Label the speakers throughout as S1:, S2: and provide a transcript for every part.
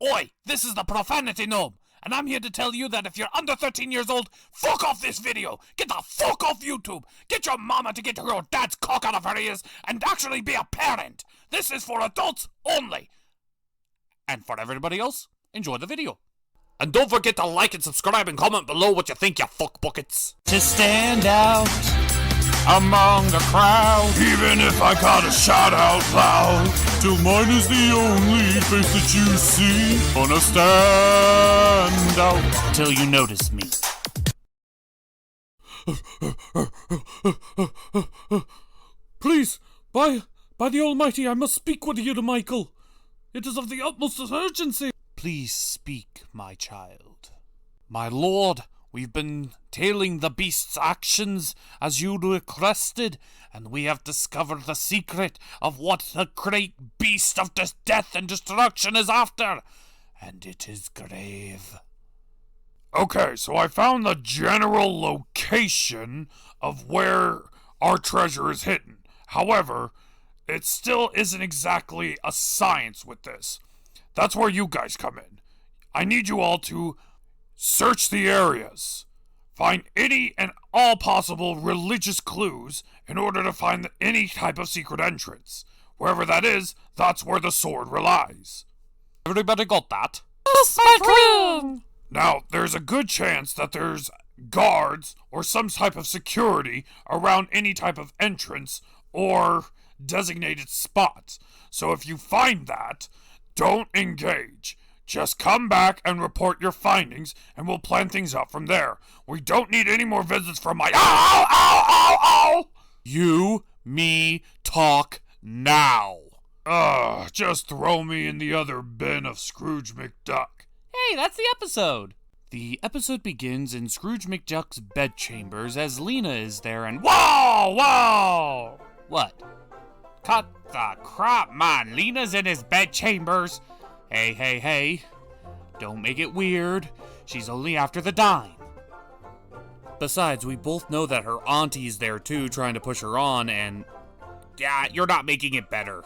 S1: Oi, this is the Profanity Gnome, and I'm here to tell you that if you're under 13 years old, fuck off this video! Get the fuck off YouTube! Get your mama to get your dad's cock out of her ears and actually be a parent! This is for adults only! And for everybody else, enjoy the video. And don't forget to like and subscribe and comment below what you think, you fuck buckets. To stand out among the crowd, even if I gotta shout out loud, till mine is the only face that you see. Gonna stand out till you notice me. Please, by the Almighty, I must speak with you, Michael. It is of the utmost urgency. Please speak, my child. My lord, we've been tailing the beast's actions as you requested, and we have discovered the secret of what the great beast of death and destruction is after, and it is grave. Okay, so I found the general location of where our treasure is hidden. However, it still isn't exactly a science with this. That's where you guys come in. I need you all to search the areas, find any and all possible religious clues in order to find any type of secret entrance. Wherever that is, that's where the sword relies. Everybody got that?
S2: Yes, my queen!
S1: Now, there's a good chance that there's guards or some type of security around any type of entrance or designated spots. So if you find that, don't engage. Just come back and report your findings, and we'll plan things out from there. We don't need any more visits from my— Ow! Ow! Ow! Ow! You, me, talk now. Just throw me in the other bin of Scrooge McDuck.
S2: Hey, that's the episode.
S1: The episode begins in Scrooge McDuck's bedchambers as Lena is there and— Whoa! Whoa! What? Cut the crap, man. Lena's in his bedchambers. Hey. Don't make it weird. She's only after the dime. Besides, we both know that her auntie's there too, trying to push her on, and— Yeah, you're not making it better.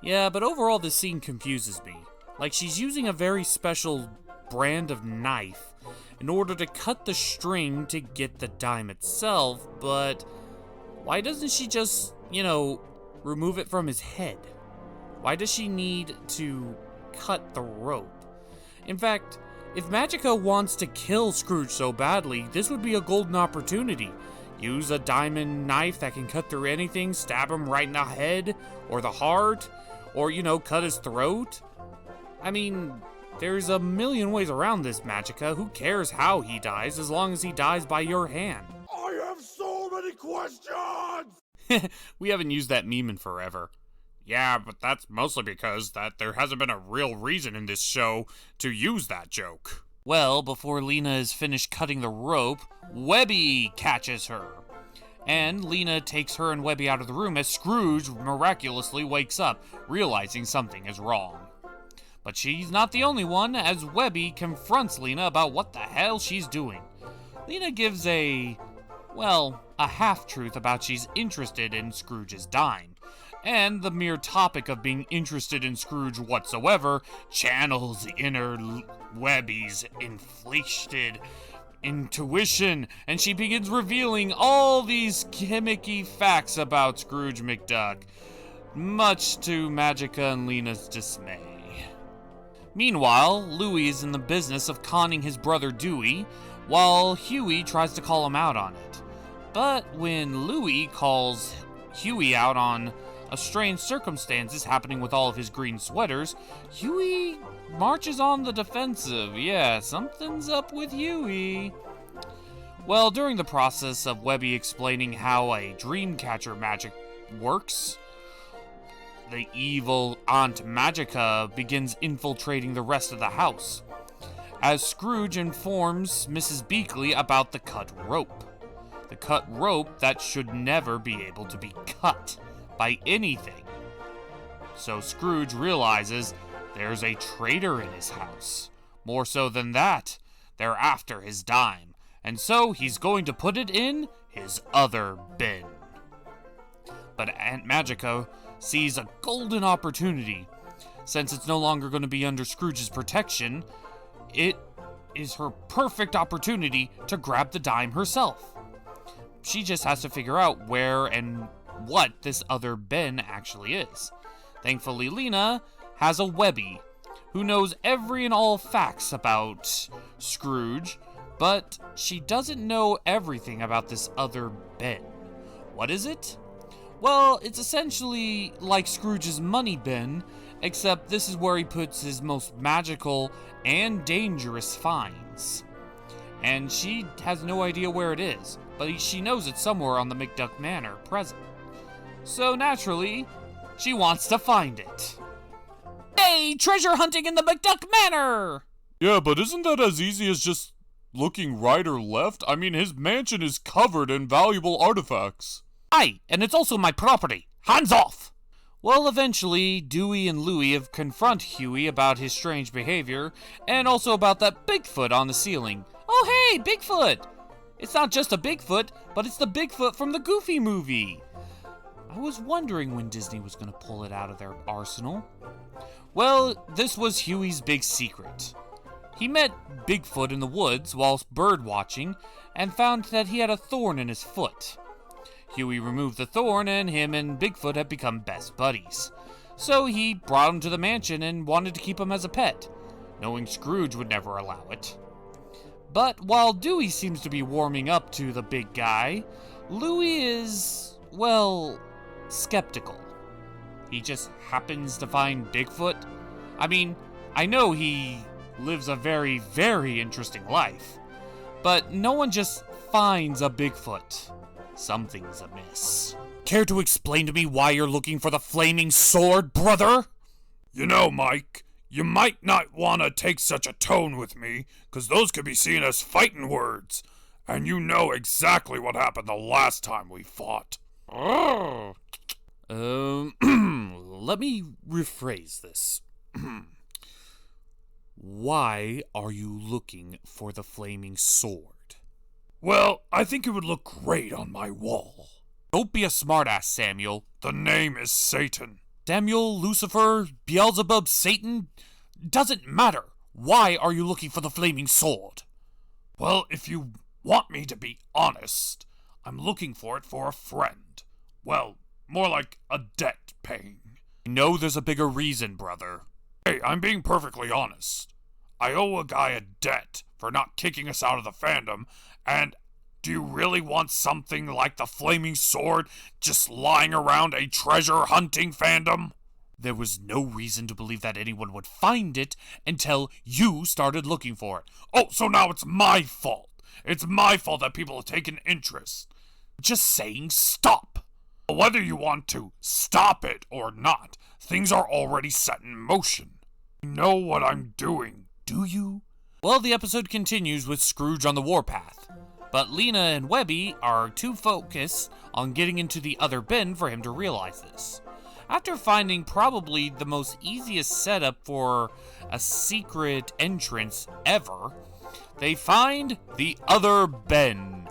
S1: Yeah, but overall this scene confuses me. Like, she's using a very special brand of knife in order to cut the string to get the dime itself, but why doesn't she just, remove it from his head? Why does she need to cut the rope? In fact, if Magica wants to kill Scrooge so badly, this would be a golden opportunity. Use a diamond knife that can cut through anything, stab him right in the head, or the heart, or, cut his throat. I mean, there's a million ways around this, Magica. Who cares how he dies, as long as he dies by your hand?
S3: I have so many questions!
S1: We haven't used that meme in forever. Yeah, but that's mostly because there hasn't been a real reason in this show to use that joke. Well, before Lena is finished cutting the rope, Webby catches her. And Lena takes her and Webby out of the room as Scrooge miraculously wakes up, realizing something is wrong. But she's not the only one, as Webby confronts Lena about what the hell she's doing. Lena gives a half-truth about she's interested in Scrooge's dime. And the mere topic of being interested in Scrooge whatsoever channels the inner Webby's inflated intuition, and she begins revealing all these gimmicky facts about Scrooge McDuck, much to Magica and Lena's dismay. Meanwhile, Louie is in the business of conning his brother Dewey, while Huey tries to call him out on it. But when Louie calls Huey out on a strange circumstances happening with all of his green sweaters, Huey marches on the defensive. Yeah, something's up with Huey. Well, during the process of Webby explaining how a dream catcher magic works, the evil Aunt Magica begins infiltrating the rest of the house, as Scrooge informs Mrs. Beakley about the cut rope. The cut rope that should never be able to be cut by anything. So Scrooge realizes there's a traitor in his house. More so than that, they're after his dime, and so he's going to put it in his other bin. But Aunt Magica sees a golden opportunity, Since it's no longer going to be under Scrooge's protection, it is her perfect opportunity to grab the dime herself. She just has to figure out where and what this other Ben actually is. Thankfully, Lena has a Webby who knows every and all facts about Scrooge, but she doesn't know everything about this other Ben. What is it? Well, it's essentially like Scrooge's money bin, except this is where he puts his most magical and dangerous finds. And she has no idea where it is, but she knows it's somewhere on the McDuck Manor present. So naturally, she wants to find it. Hey, treasure hunting in the McDuck Manor!
S3: Yeah, but isn't that as easy as just looking right or left? I mean, his mansion is covered in valuable artifacts.
S1: Aye, and it's also my property. Hands off! Well, eventually, Dewey and Louie have confront Huey about his strange behavior, and also about that Bigfoot on the ceiling. Oh hey, Bigfoot! It's not just a Bigfoot, but it's the Bigfoot from the Goofy movie. I was wondering when Disney was going to pull it out of their arsenal. Well, this was Huey's big secret. He met Bigfoot in the woods whilst bird watching, and found that he had a thorn in his foot. Huey removed the thorn, and him and Bigfoot had become best buddies. So he brought him to the mansion and wanted to keep him as a pet, knowing Scrooge would never allow it. But while Dewey seems to be warming up to the big guy, Louie is, well, skeptical. He just happens to find Bigfoot. I mean, I know he lives a very, very interesting life, but no one just finds a Bigfoot. Something's amiss. Care to explain to me why you're looking for the flaming sword, brother?
S3: You know, Mike, you might not want to take such a tone with me, 'cause those could be seen as fighting words. And you know exactly what happened the last time we fought.
S1: Let me rephrase this. Why are you looking for the flaming sword?
S3: Well, I think it would look great on my wall.
S1: Don't be a smartass, Samuel.
S3: The name is Satan.
S1: Samuel, Lucifer, Beelzebub, Satan? Doesn't matter. Why are you looking for the flaming sword?
S3: Well, if you want me to be honest, I'm looking for it for a friend. Well, more like a debt paying.
S1: I know there's a bigger reason, brother.
S3: Hey, I'm being perfectly honest. I owe a guy a debt for not kicking us out of the fandom, and do you really want something like the flaming sword just lying around a treasure hunting fandom?
S1: There was no reason to believe that anyone would find it until you started looking for it.
S3: Oh, so now it's my fault. It's my fault that people have taken interest.
S1: Just saying stop.
S3: Whether you want to stop it or not, things are already set in motion. I know what I'm doing, do you?
S1: Well, the episode continues with Scrooge on the warpath, but Lena and Webby are too focused on getting into the other bin for him to realize this. After finding probably the most easiest setup for a secret entrance ever, they find the other bin.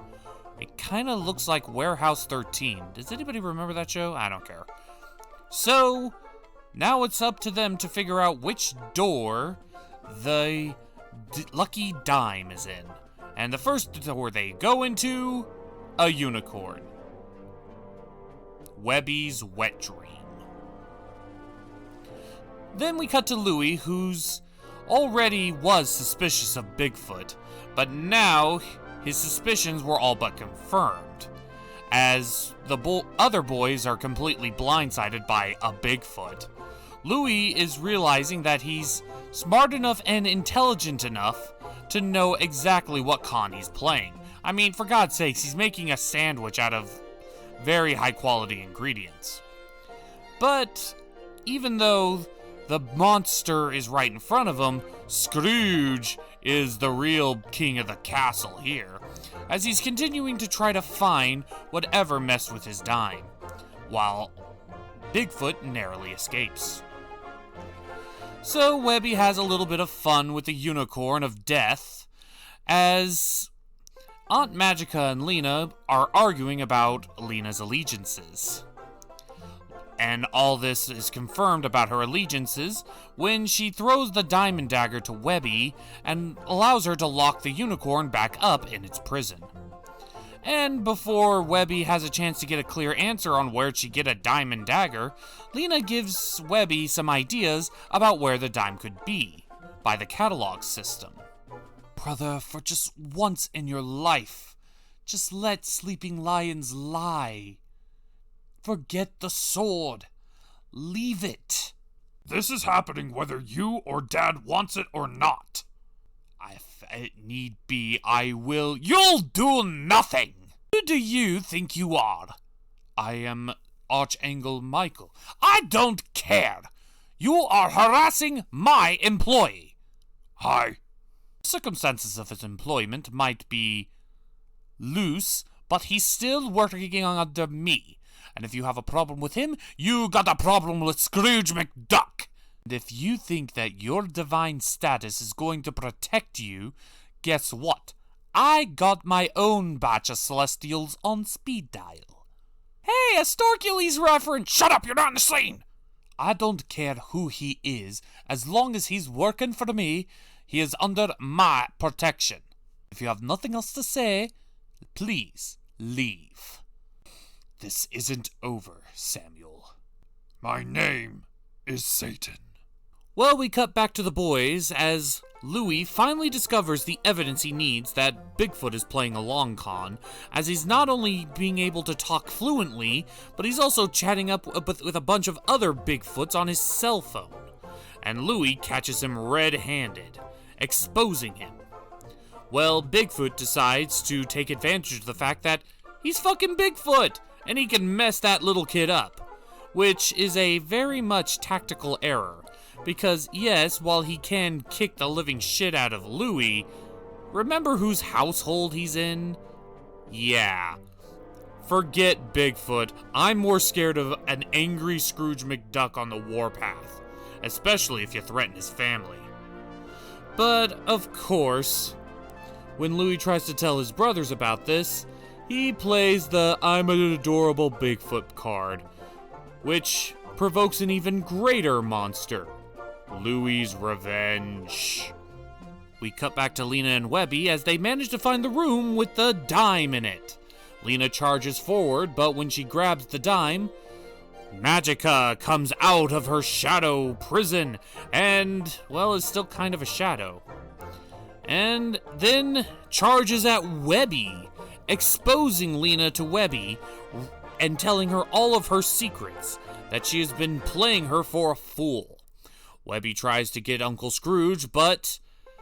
S1: It kind of looks like Warehouse 13. Does anybody remember that show? I don't care. So, now it's up to them to figure out which door the lucky dime is in. And the first door they go into, a unicorn. Webby's wet dream. Then we cut to Louie, who's already was suspicious of Bigfoot, but now his suspicions were all but confirmed, as the other boys are completely blindsided by a Bigfoot. Louie is realizing that he's smart enough and intelligent enough to know exactly what con he's playing. I mean, for God's sakes, he's making a sandwich out of very high quality ingredients. But even though the monster is right in front of him, Scrooge is the real king of the castle here, as he's continuing to try to find whatever messed with his dime, while Bigfoot narrowly escapes. So Webby has a little bit of fun with the unicorn of death, as Aunt Magica and Lena are arguing about Lena's allegiances. And all this is confirmed about her allegiances when she throws the diamond dagger to Webby and allows her to lock the unicorn back up in its prison. And before Webby has a chance to get a clear answer on where'd she get a diamond dagger, Lena gives Webby some ideas about where the dime could be, by the catalog system. Brother, for just once in your life, just let sleeping lions lie. Forget the sword. Leave it.
S3: This is happening whether you or Dad wants it or not.
S1: If it need be, I will. You'll do nothing! Who do you think you are? I am Archangel Michael. I don't care! You are harassing my employee.
S3: Hi.
S1: Circumstances of his employment might be loose, but he's still working under me. And if you have a problem with him, you got a problem with Scrooge McDuck. And if you think that your divine status is going to protect you, guess what? I got my own batch of Celestials on speed dial. Hey, a Storkules reference!
S3: Shut up, you're not in the scene!
S1: I don't care who he is. As long as he's working for me, he is under my protection. If you have nothing else to say, please leave. This isn't over, Samuel.
S3: My name is Satan.
S1: Well, we cut back to the boys as Louis finally discovers the evidence he needs that Bigfoot is playing a long con, as he's not only being able to talk fluently, but he's also chatting up with a bunch of other Bigfoots on his cell phone. And Louis catches him red-handed, exposing him. Well, Bigfoot decides to take advantage of the fact that he's fucking Bigfoot, and he can mess that little kid up, which is a very much tactical error. Because, yes, while he can kick the living shit out of Louis, remember whose household he's in? Yeah. Forget Bigfoot. I'm more scared of an angry Scrooge McDuck on the warpath, especially if you threaten his family. But, of course, when Louis tries to tell his brothers about this, he plays the I'm an adorable Bigfoot card, which provokes an even greater monster. Louis' revenge. We cut back to Lena and Webby as they manage to find the room with the dime in it. Lena charges forward, but when she grabs the dime, Magica comes out of her shadow prison and, well, is still kind of a shadow. And then charges at Webby, exposing Lena to Webby and telling her all of her secrets, that she has been playing her for a fool. Webby tries to get Uncle Scrooge, but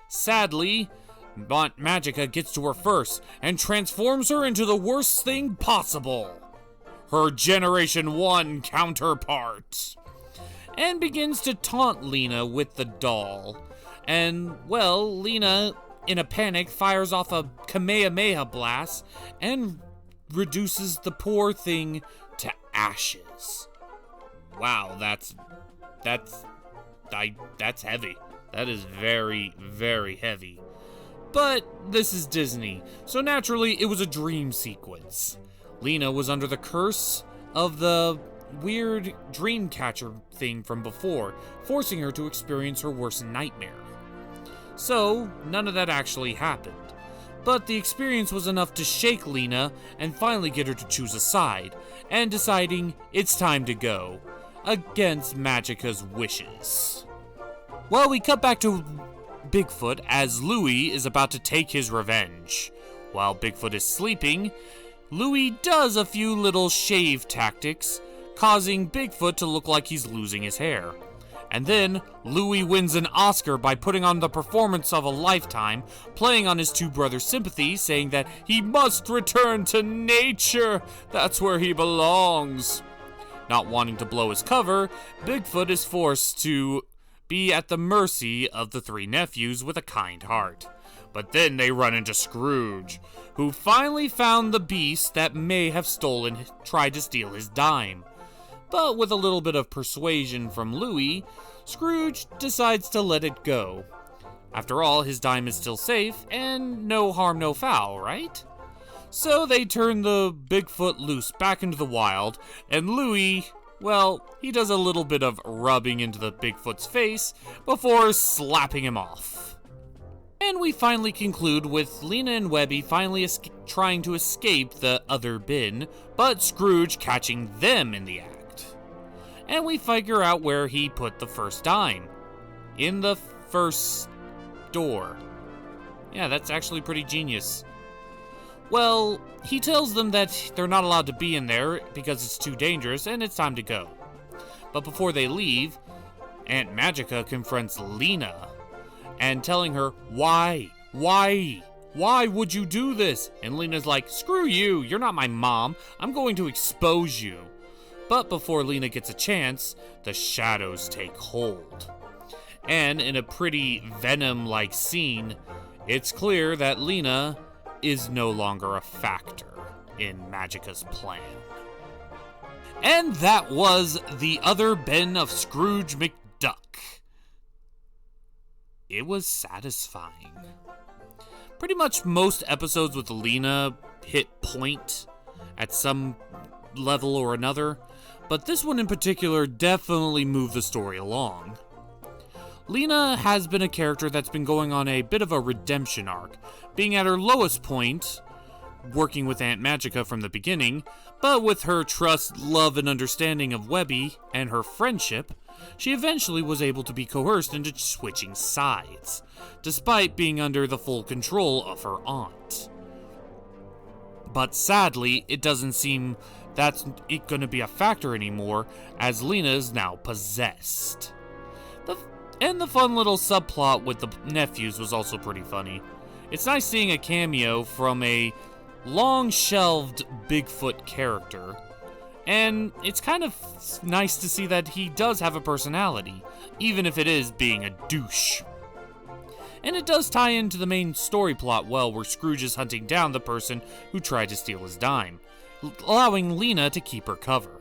S1: sadly, Aunt Magica gets to her first and transforms her into the worst thing possible, her Generation 1 counterpart, and begins to taunt Lena with the doll. And, well, Lena, in a panic, fires off a Kamehameha blast and reduces the poor thing to ashes. Wow, that's heavy. That is very, very heavy. But this is Disney, so naturally it was a dream sequence. Lena was under the curse of the weird dream catcher thing from before, forcing her to experience her worst nightmare. So, none of that actually happened. But the experience was enough to shake Lena and finally get her to choose a side, and deciding it's time to go, against Magica's wishes. Well, we cut back to Bigfoot as Louis is about to take his revenge. While Bigfoot is sleeping, Louis does a few little shave tactics, causing Bigfoot to look like he's losing his hair. And then, Louis wins an Oscar by putting on the performance of a lifetime, playing on his two brothers' sympathy, saying that he must return to nature, that's where he belongs. Not wanting to blow his cover, Bigfoot is forced to be at the mercy of the three nephews with a kind heart. But then they run into Scrooge, who finally found the beast that may have tried to steal his dime. But with a little bit of persuasion from Louis, Scrooge decides to let it go. After all, his dime is still safe, and no harm, no foul, right? So they turn the Bigfoot loose back into the wild, and Louis Well, he does a little bit of rubbing into the Bigfoot's face before slapping him off. And we finally conclude with Lena and Webby finally trying to escape the other bin, but Scrooge catching them in the act. And we figure out where he put the first dime. In the first door. Yeah, that's actually pretty genius. Well, he tells them that they're not allowed to be in there because it's too dangerous and it's time to go. But before they leave, Aunt Magica confronts Lena and telling her, why would you do this? And Lena's like, screw you, you're not my mom, I'm going to expose you. But before Lena gets a chance, the shadows take hold. And in a pretty Venom-like scene, it's clear that Lena is no longer a factor in Magica's plan. And that was The Other Ben of Scrooge McDuck. It was satisfying. Pretty much most episodes with Lena hit point at some level or another, but this one in particular definitely moved the story along. Lena has been a character that's been going on a bit of a redemption arc, being at her lowest point, working with Aunt Magica from the beginning, but with her trust, love, and understanding of Webby and her friendship, she eventually was able to be coerced into switching sides, despite being under the full control of her aunt. But sadly, it doesn't seem that's going to be a factor anymore, as Lena is now possessed. And the fun little subplot with the nephews was also pretty funny. It's nice seeing a cameo from a long-shelved Bigfoot character, and it's kind of nice to see that he does have a personality, even if it is being a douche. And it does tie into the main story plot well, where Scrooge is hunting down the person who tried to steal his dime, allowing Lena to keep her cover.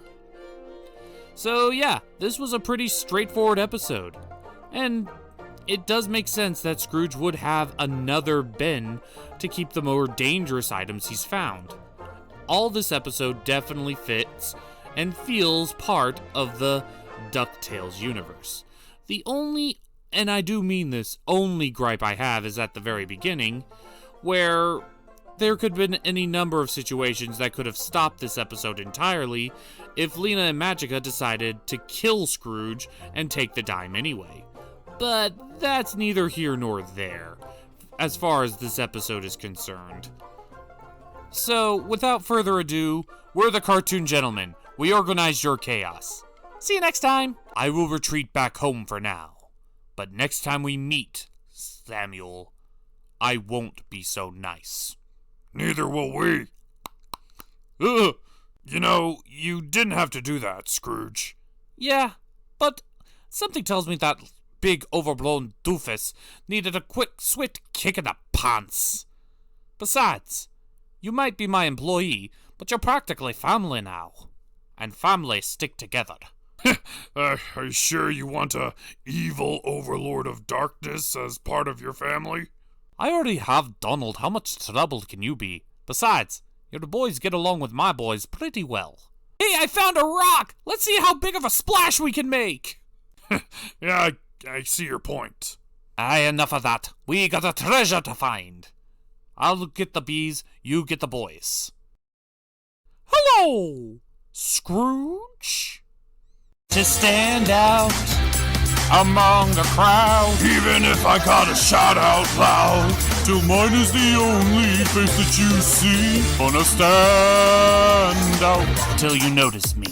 S1: So yeah, this was a pretty straightforward episode. And it does make sense that Scrooge would have another bin to keep the more dangerous items he's found. All this episode definitely fits and feels part of the DuckTales universe. The only, and I do mean this, only gripe I have is at the very beginning, where there could have been any number of situations that could have stopped this episode entirely if Lena and Magica decided to kill Scrooge and take the dime anyway. But that's neither here nor there, as far as this episode is concerned. So, without further ado, we're the Cartoon Gentlemen. We organized your chaos. See you next time. I will retreat back home for now. But next time we meet, Samuel, I won't be so nice.
S3: Neither will we. Ugh. You know, you didn't have to do that, Scrooge.
S1: Yeah, but something tells me that big overblown doofus needed a quick, swift kick in the pants. Besides, you might be my employee, but you're practically family now. And families stick together.
S3: Are you sure you want a evil overlord of darkness as part of your family?
S1: I already have Donald. How much trouble can you be? Besides, your boys get along with my boys pretty well. Hey, I found a rock! Let's see how big of a splash we can make!
S3: Yeah, I see your point.
S1: Aye, enough of that. We got a treasure to find. I'll get the bees, you get the boys. Hello, Scrooge? To stand out among the crowd,
S3: even if I gotta shout out loud,
S1: till mine is the only face that you see. Gonna stand out till you notice me.